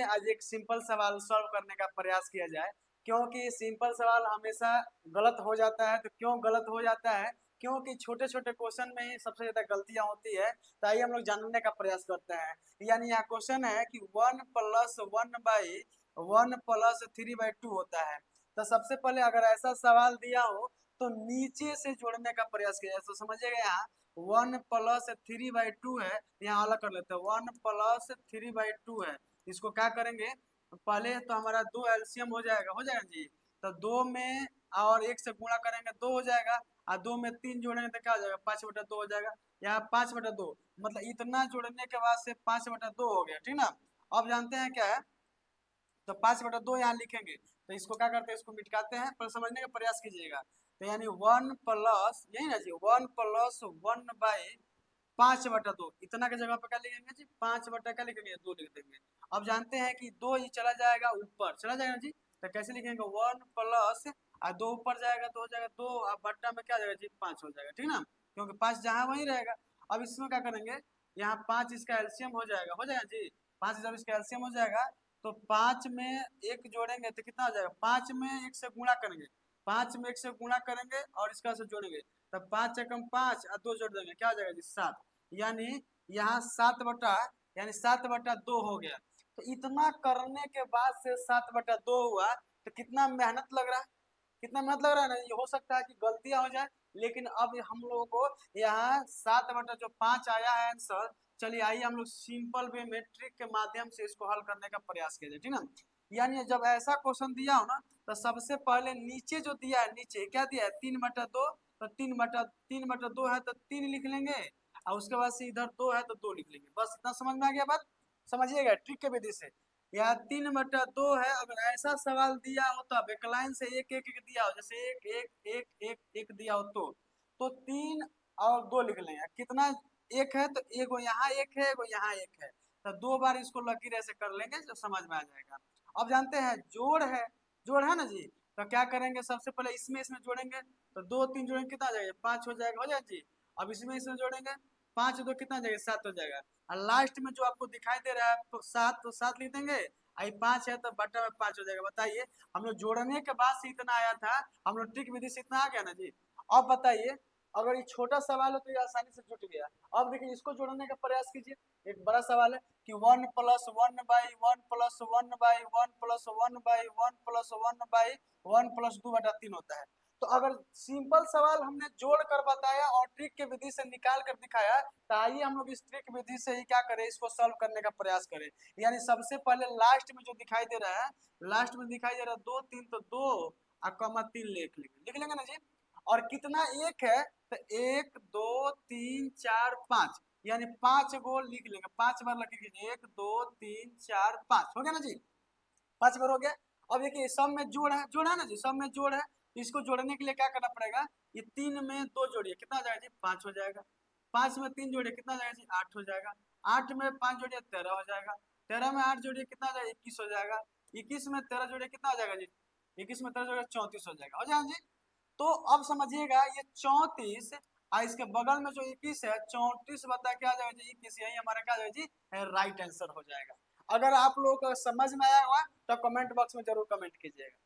चलिए आज एक सिंपल सवाल सॉल्व करने का प्रयास किया जाए। क्योंकि सिंपल सवाल हमेशा गलत हो जाता है। तो क्यों गलत हो जाता है? क्योंकि छोटे छोटे क्वेश्चन में ही सबसे ज्यादा गलतियां होती है। तो आइए हम लोग जानने का प्रयास करते हैं। यानी यहाँ क्वेश्चन है कि 1+1/1+3/2 होता है। तो सबसे पहले अगर ऐसा सवाल दिया हो तो नीचे से जोड़ने का प्रयास किया जाए। तो समझिएगा यहाँ 1+3/2 है, यहाँ अलग कर लेते हैं। 1+3/2 है, इसको क्या करेंगे? पहले तो हमारा 2 एलसीएम हो जाएगा जी। तो 2 में और 1 से गुणा करेंगे 2 हो जाएगा, और 2 में 3 जोड़ेंगे तो क्या हो जाएगा? 5/2 हो जाएगा। यहाँ 5/2 मतलब इतना जोड़ने के बाद से 5/2 हो गया, ठीक ना। अब जानते हैं क्या है, तो 5/2 यहाँ लिखेंगे। तो इसको क्या करते हैं, इसको मिटकाते हैं, पर समझने का प्रयास कीजिएगा। तो यानी 1 प्लस, यही ना जी, 1+1/5/2, इतना के जगह पे क्या लिखेंगे जी? 5 क्या लिखेंगे? 2 लिख देंगे। अब जानते हैं कि 2 ही चला जाएगा ऊपर, चला जाएगा जी। तो कैसे लिखेंगे? 1 प्लस, और 2 ऊपर जाएगा तो हो जाएगा 2, और बट्टा में क्या जाएगा जी? 5 हो जाएगा, ठीक ना। क्योंकि 5 जहाँ वहीं रहेगा। अब इसमें क्या करेंगे, यहाँ 5 इसका एल्सियम हो जाएगा जी। 5 जब इसका एल्सियम हो जाएगा तो 5 में 1 जोड़ेंगे तो कितना हो जाएगा? 5 में 1 से गुणा करेंगे, 5 में 1 से गुणा करेंगे और इसका से जोड़ेंगे। तब 5 एकम 5 और 2 जोड़ देंगे, क्या हो जाएगा जी? 7। यानी यहाँ 7 यानी 7/2 हो गया। तो इतना करने के बाद से 7/2 हुआ, तो कितना मेहनत लग रहा है? कितना मेहनत लग रहा है ना। ये हो सकता है कि गलतियां हो जाए, लेकिन अब हम लोगों को यहाँ 7/5 आया है आंसर। चलिए आइए हम लोग सिंपल वे में ट्रिक के माध्यम से इसको हल करने का प्रयास किया जाए, ठीक ना। यानी जब ऐसा क्वेश्चन दिया हो ना, तो सबसे पहले नीचे जो दिया है, नीचे क्या दिया है? 3/2। तो 3/2 है तो 3 लिख लेंगे, और उसके बाद से इधर 2 है तो 2 लिख लेंगे। बस इतना समझ में आ गया बात? समझिएगा ट्रिक के विधि से। यहाँ 3/2 है। अगर ऐसा सवाल दिया हो तब एक लाइन से एक एक एक दिया हो, जैसे एक एक एक एक एक दिया हो तो 3 और 2 लिख लेंगे। कितना एक है? तो एगो यहाँ एक है, एगो यहाँ एक है। तो 2 बार इसको लकीर ऐसे कर लेंगे, जो समझ में आ जाएगा। अब जानते हैं जोड़ है ना जी। तो क्या करेंगे, सबसे पहले इसमें इसमें जोड़ेंगे। तो 2 3 जोड़ेंगे, कितना आ जाएगा? 5 हो जाएगा, हो जाएगा जी। अब इसमें जोड़ेंगे, 5 2 कितना आ जाएगा? 7 हो जाएगा। और लास्ट में जो आपको दिखाई दे रहा है तो 7, तो 7 लिख देंगे। आई 5 है तो बट्टा में 5 हो जाएगा। बताइए, हम लोग जोड़ने के बाद से इतना आया था, हम लोग ट्रिक विधि से इतना आ गया ना जी। अब बताइए, अगर ये छोटा सवाल हो तो ये आसानी से जुट गया। अब देखिए, इसको जोड़ने का प्रयास कीजिए। एक बड़ा सवाल है कि 1+1/1+1/1+1/1+2/3 होता है। तो अगर सिंपल सवाल हमने जोड़ कर बताया और ट्रिक के विधि से निकाल कर दिखाया, तो आइए हम लोग इस ट्रिक विधि से ही क्या करें, इसको सॉल्व करने का प्रयास करें। यानी सबसे पहले लास्ट में जो दिखाई दे रहा है, लास्ट में दिखाई दे रहा है 2 3, तो 2 और कमा 3 लिख लेंगे ना जी। और कितना एक है? तो 1 2 3 4 5, यानी 5 गो लिख लेंगे। 5 बार लिख लीजिए, 1 2 3 4 5 हो गया ना जी। 5 बार हो गया। अब देखिए सब में जोड़ है ना जी, सब में जोड़ है। तो इसको जोड़ने के लिए क्या करना पड़ेगा? ये 3 में 2 जोड़िए, कितना हो जाएगा जी? 5 हो जाएगा। 5 में 3 जोड़िए, कितना हो जाएगा जी? 8 हो जाएगा। 8 में 5 जोड़िए, 13 हो जाएगा। 13 में 8 जोड़िए, कितना हो जाएगा? 21 हो जाएगा। 21 में 13 जोड़िए, कितना हो जाएगा जी? 21 में 13 जोड़िए, 34 हो जाएगा, हो जाएगा जी। तो अब समझिएगा, ये 34 और इसके बगल में जो 21 है, 34 बता क्या आ जाएगा जी? 21, यही हमारा क्या आ जाएगा जी? राइट आंसर हो जाएगा। अगर आप लोगों को समझ में आया हुआ तो कमेंट बॉक्स में जरूर कमेंट कीजिएगा।